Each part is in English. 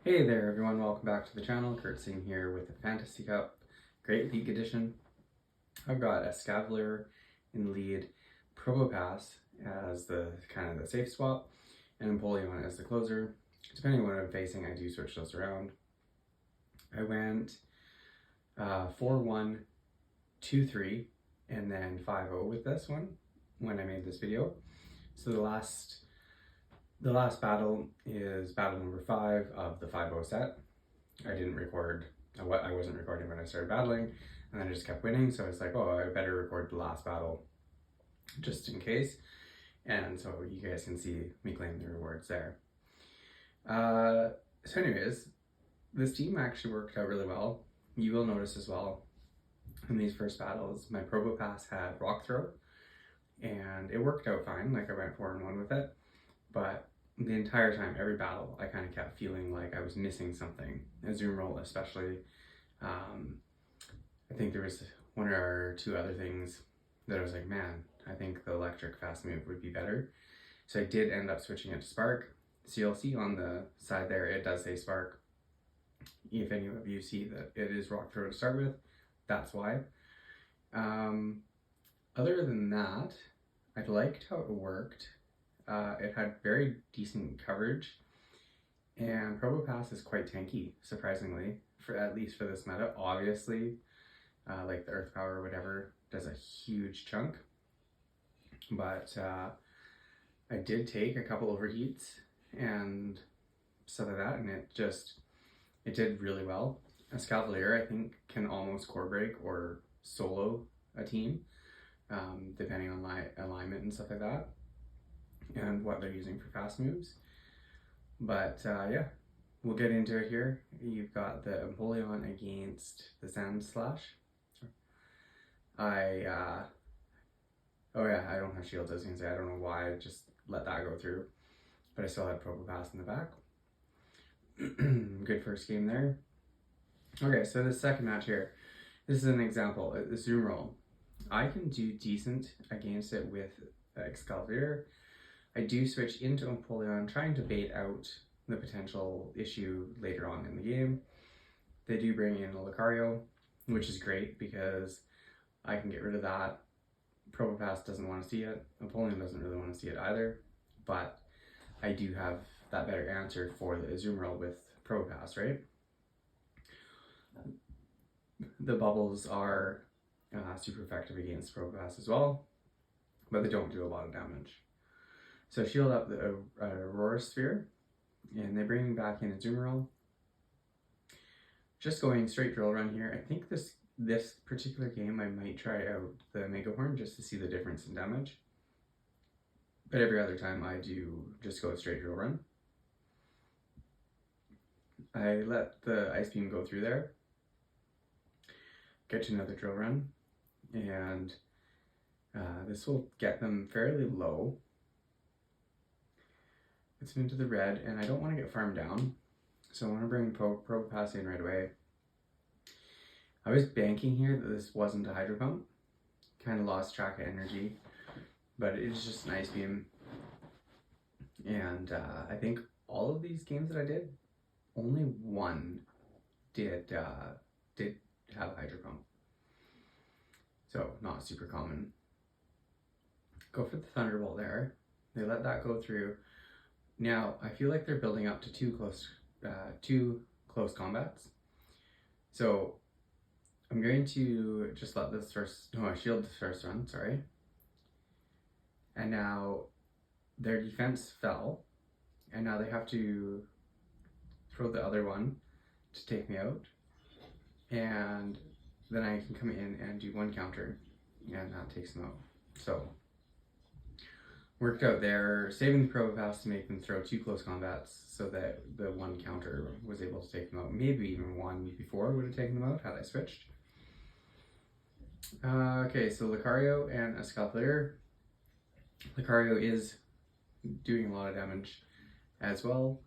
Hey there everyone, welcome back to the channel. Kurt Singh here with the Fantasy Cup Great League Edition. I've got Escavalier in the lead, Probopass as the kind of the safe swap, and Empoleon as the closer. Depending on what I'm facing, I do switch those around. I went 4-1, 2-3, and then 5-0 with this one when I made this video. So the last battle is battle number 5 of the 5-0 set. I didn't record, I wasn't recording when I started battling, and then I just kept winning, so I was like, oh, I better record the last battle just in case, and so you guys can see me claim the rewards there. So anyways, this team actually worked out really well. You will notice as well, in these first battles, my Probopass had Rock Throw, and it worked out fine, like I went 4-1 with it, but the entire time, every battle, I kind of kept feeling like I was missing something. Azumarill especially. I think there was one or two other things that I was like, man, I think the electric fast move would be better. So I did end up switching it to Spark. So you'll see on the side there, it does say Spark. If any of you see that it is Rock Throw to start with, that's why. Other than that, I liked how it worked. It had very decent coverage, and Probopass is quite tanky, surprisingly, for at least for this meta. Obviously, like the Earth Power or whatever does a huge chunk, but I did take a couple overheats and stuff like that, and it did really well. Escavalier, I think, can almost core break or solo a team, depending on alignment and stuff like that, and what they're using for fast moves. But yeah, we'll get into it here. You've got the Empoleon against the Sandslash. Oh yeah, I don't have shields, I was gonna say. I don't know why I just let that go through, but I still had Probopass in the back. Good first game there. Okay, so the second match here, this is an example. The Azumarill, I can do decent against it with Escavalier. I do switch into Empoleon, trying to bait out the potential issue later on in the game. They do bring in a Lucario, which is great because I can get rid of that. Probopass doesn't want to see it. Empoleon doesn't really want to see it either, but I do have that better answer for the Azumarill with Probopass, right? The bubbles are super effective against Probopass as well, but they don't do a lot of damage. So shield up the Aurora Sphere, and they bring back in Azumarill. Just going straight drill run here. I think this particular game I might try out the Mega Horn just to see the difference in damage. But every other time I do just go straight drill run. I let the Ice Beam go through there, get to another drill run, and this will get them fairly low. It's into the red, and I don't want to get farmed down, so I want to bring Probopass in right away. I was banking here that this wasn't a Hydro Pump. Kind of lost track of energy, but it's just an Ice Beam. And I think all of these games that I did, only one did have a Hydro Pump. So not super common. Go for the Thunderbolt there. They let that go through. Now, I feel like they're building up to two close combats. So I'm going to just let this I shield this first run, sorry. And now their defense fell, and now they have to throw the other one to take me out. And then I can come in and do one counter, and that takes them out. So worked out there, saving the Probopass to make them throw two close combats so that the one counter was able to take them out. Maybe even one before would have taken them out had I switched. Okay, so Lucario and Escavalier. Lucario is doing a lot of damage as well,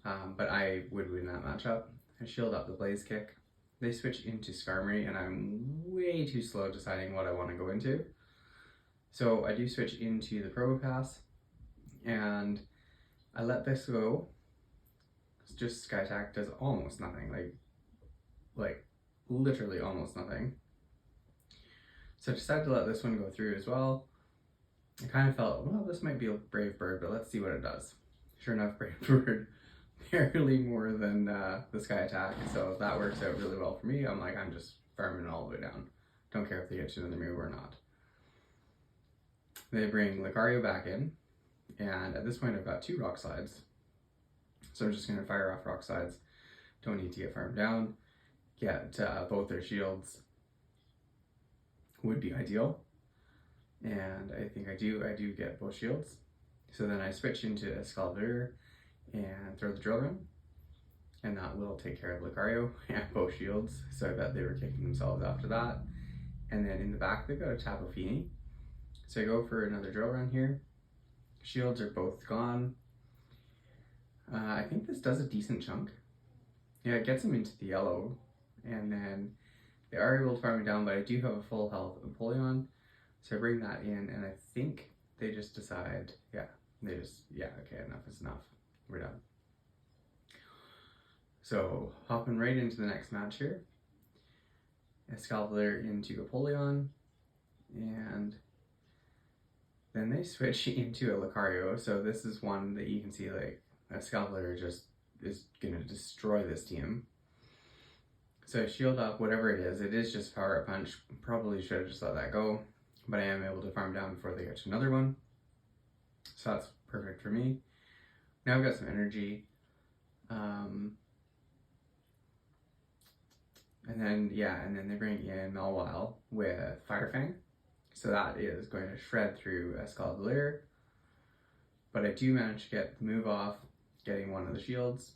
but I would win that matchup. I shield up the Blaze Kick. They switch into Skarmory, and I'm way too slow deciding what I want to go into. So I do switch into the Probopass, and I let this go just Sky Attack does almost nothing, like literally almost nothing. So I decided to let this one go through as well. I kind of felt, well, this might be a Brave Bird, but let's see what it does. Sure enough, Brave Bird barely more than the Sky Attack, so that works out really well for me. I'm like, I'm just farming all the way down. Don't care if they get to another move or not. They bring Lucario back in, and at this point I've got 2 Rock Slides. So I'm just going to fire off Rock Slides. Don't need to get farmed down. Get both their shields would be ideal. And I think I do get both shields. So then I switch into Escavalier and throw the Drill Run. And that will take care of Lucario and both shields. So I bet they were kicking themselves after that. And then in the back they've got a Tapu Fini. So I go for another Drill Run here. Shields are both gone. I think this does a decent chunk. Yeah, it gets them into the yellow. And then they are able to farm me down, but I do have a full health Empoleon. So I bring that in, and I think they just decide, okay, enough is enough. We're done. So hopping right into the next match here. Escavalier into Empoleon, and then they switch into a Lucario. So this is one that you can see, like, Escavalier just is gonna destroy this team. So shield up, whatever it is just Power Up Punch. Probably should have just let that go, but I am able to farm down before they get to another one. So that's perfect for me. Now I've got some energy. And then they bring in Mawile with Fire Fang. So that is going to shred through Escavalier. But I do manage to get the move off, getting one of the shields.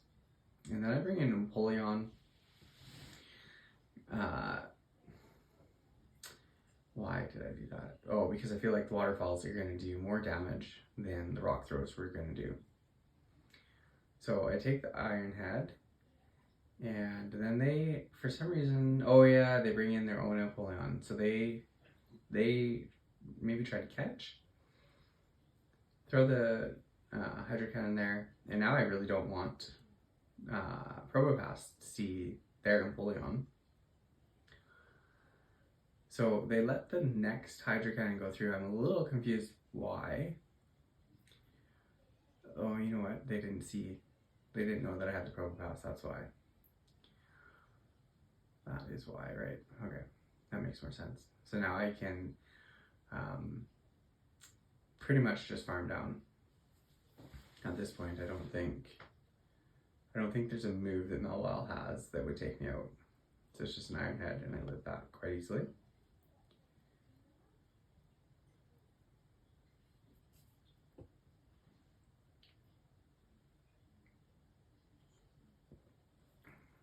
And then I bring in Empoleon. Why did I do that? Oh, because I feel like the waterfalls are going to do more damage than the rock throws were going to do. So I take the Iron Head, and then they, for some reason, they bring in their own Empoleon. So they maybe try to catch. Throw the Hydro Cannon there, and now I really don't want Probopass to see their Empoleon. So they let the next Hydro Cannon go through. I'm a little confused why. Oh, you know what? They didn't know that I had the Probopass, that's why. That is why, right? Okay, that makes more sense. So now I can pretty much just farm down. At this point, I don't think there's a move that Mawile has that would take me out. So it's just an Iron Head, and I live that quite easily.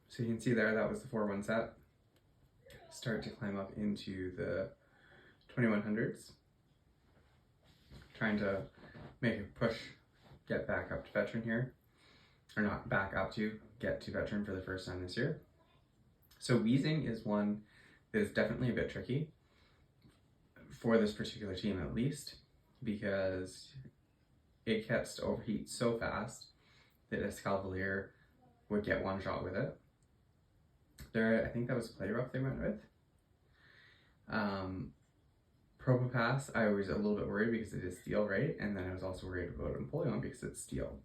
So you can see there, that was the 4-1 set. Start to climb up into the 2100s. Trying to make a push, get back up to veteran here. Or not back up to, get to veteran for the first time this year. So Weezing is one that is definitely a bit tricky. For this particular team at least. Because it gets to overheat so fast that Escavalier would get one shot with it. I think that was Play Rough they went with. Probopass, I was a little bit worried because it is steel, right? And then I was also worried about Empoleon because it's steel.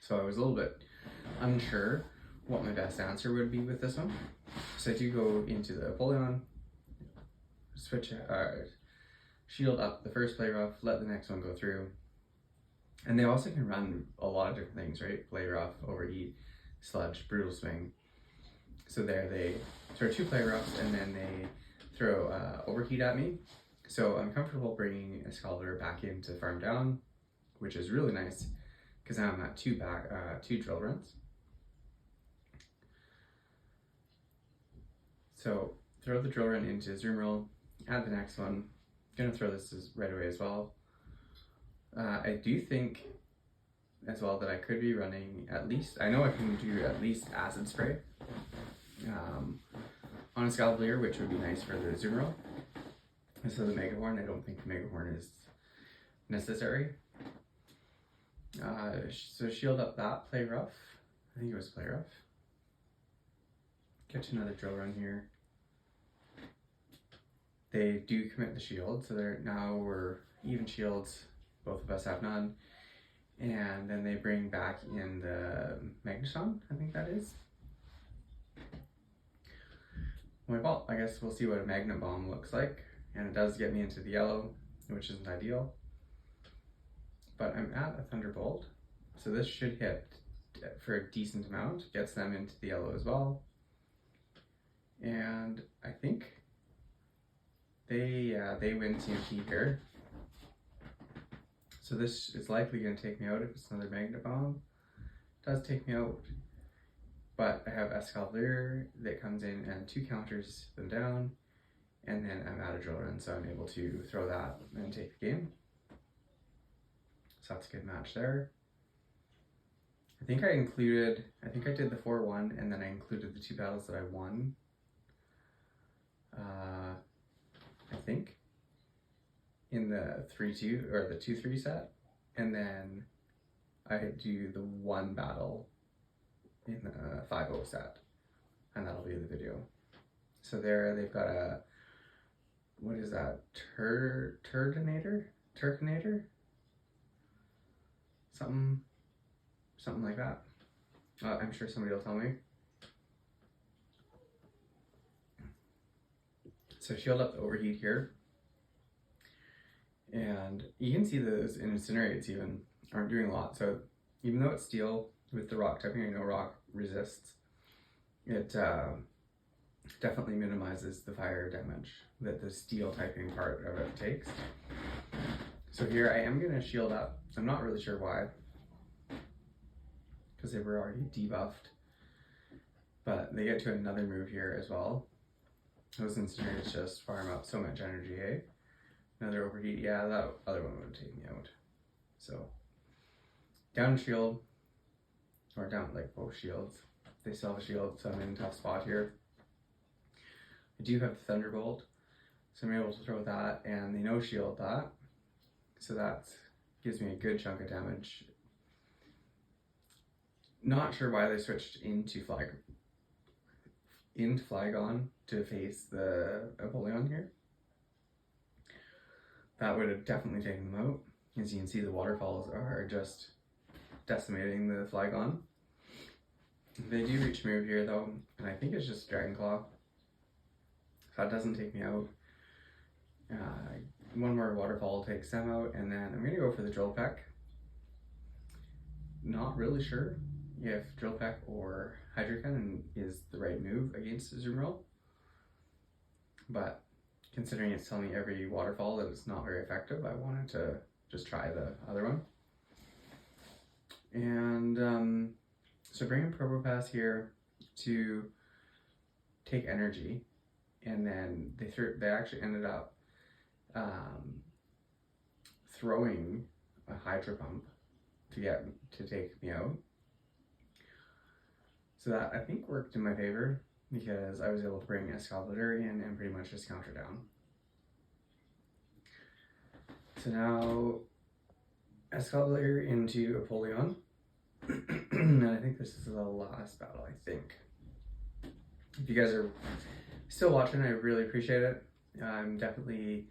So I was a little bit unsure what my best answer would be with this one. So I do go into the Empoleon, switch, shield up the first Play Rough, let the next one go through. And they also can run a lot of different things, right? Play Rough, Overheat, Sludge, Brutal Swing. So there they throw 2 Play Roughs, and then they throw Overheat at me. So I'm comfortable bringing Escavalier back in to farm down, which is really nice because now I'm at 2 Drill Runs. So throw the Drill Run into Azumarill, add the next one. Gonna throw this right away as well. I do think as well that I could be running at least, I know I can do at least Acid Spray on Escavalier, which would be nice for the Azumarill. So the Mega Horn, I don't think the Mega Horn is necessary. So shield up that Play Rough, I think it was play rough. Get to another drill run here. They do commit the shield, so we're even shields. Both of us have none. And then they bring back in the Magneton, I think that is. Well, I guess we'll see what a Magnet Bomb looks like. And it does get me into the yellow, which isn't ideal. But I'm at a Thunderbolt, so this should hit for a decent amount, gets them into the yellow as well. And I think they win TNT here. So this is likely going to take me out if it's another Magnet Bomb. It does take me out, but I have Escavalier that comes in and 2 counters them down, and then I'm out of drill run, so I'm able to throw that and take the game. So that's a good match there. I think I did the 4-1, and then I included the 2 battles that I won. I think in the 3-2 or the 2-3 set, and then I do the 1 battle in the 5-0 set, and that'll be the video. So there they've got a, what is that, Turtonator? Something like that. I'm sure somebody will tell me. So shield up the overheat here. And you can see those incinerates even aren't doing a lot. So even though it's steel with the rock typing, I know rock resists, it definitely minimizes the fire damage that the steel typing part of it takes. So here I am gonna shield up. I'm not really sure why, because they were already debuffed, but they get to another move here as well. Those incinerators just farm up so much energy, eh? Another overheat, yeah, that other one would take me out. So, down shield, or down like both shields. They still have a shield, so I'm in a tough spot here. I do have the Thunderbolt, so I'm able to throw that, and they no shield that. So that gives me a good chunk of damage. Not sure why they switched into Flygon to face the Apollyon here. That would have definitely taken them out. As you can see, the waterfalls are just decimating the Flygon. They do reach move here though, and I think it's just Dragon Claw. So that doesn't take me out. One more waterfall takes them out, and then I'm gonna go for the Drill Peck. Not really sure if Drill Peck or Hydro Cannon is the right move against Azumarill, but considering it's telling me every waterfall that it's not very effective, I wanted to just try the other one. And so bring in Probopass here to take energy, and then they actually ended up throwing a Hydro Pump to take me out. So that I think worked in my favor, because I was able to bring Escavalier in and pretty much just counter down. So now Escavalier into Apollyon. And I think this is the last battle, I think. If you guys are still watching, I really appreciate it. I'm definitely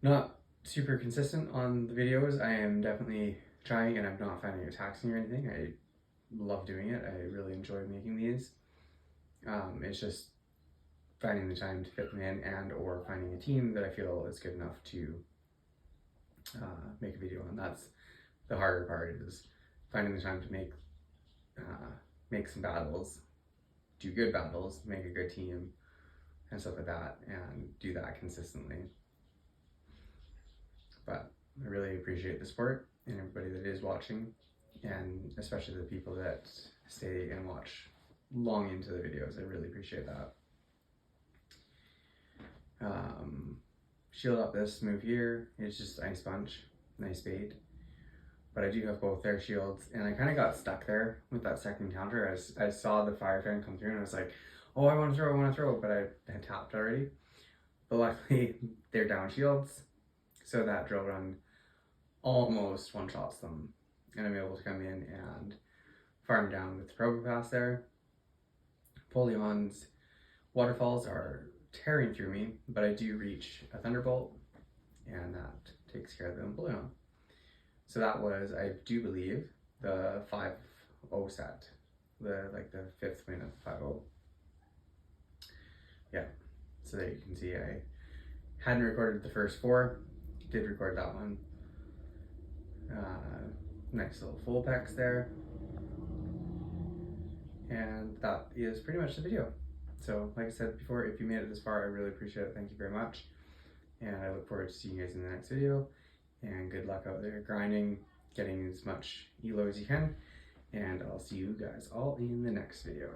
not super consistent on the videos. I am definitely trying, and I'm not finding it taxing or anything. I love doing it. I really enjoy making these. It's just finding the time to fit them in, and or finding a team that I feel is good enough to make a video on. That's the harder part, is finding the time to make some battles, do good battles, make a good team and stuff like that, and do that consistently. But I really appreciate the support and everybody that is watching, and especially the people that stay and watch long into the videos. I really appreciate that. Shield up this move here. It's just Ice Punch, nice bait. But I do have both their shields, and I kind of got stuck there with that second counter. I saw the Fire Fan come through, and I was like, oh, I want to throw, but I had tapped already. But luckily, they're down shields, so that drill run almost one-shots them, and I'm able to come in and farm down with Probopass there. Polion's waterfalls are tearing through me, but I do reach a Thunderbolt, and that takes care of the Empoleon. So that was, I do believe, the 5-0 set. The fifth win of the 5-0. Yeah, so there you can see I hadn't recorded the first 4, did record that one. Nice little full pecs there. And that is pretty much the video. So like I said before, if you made it this far, I really appreciate it. Thank you very much. And I look forward to seeing you guys in the next video. And good luck out there grinding, getting as much elo as you can. And I'll see you guys all in the next video.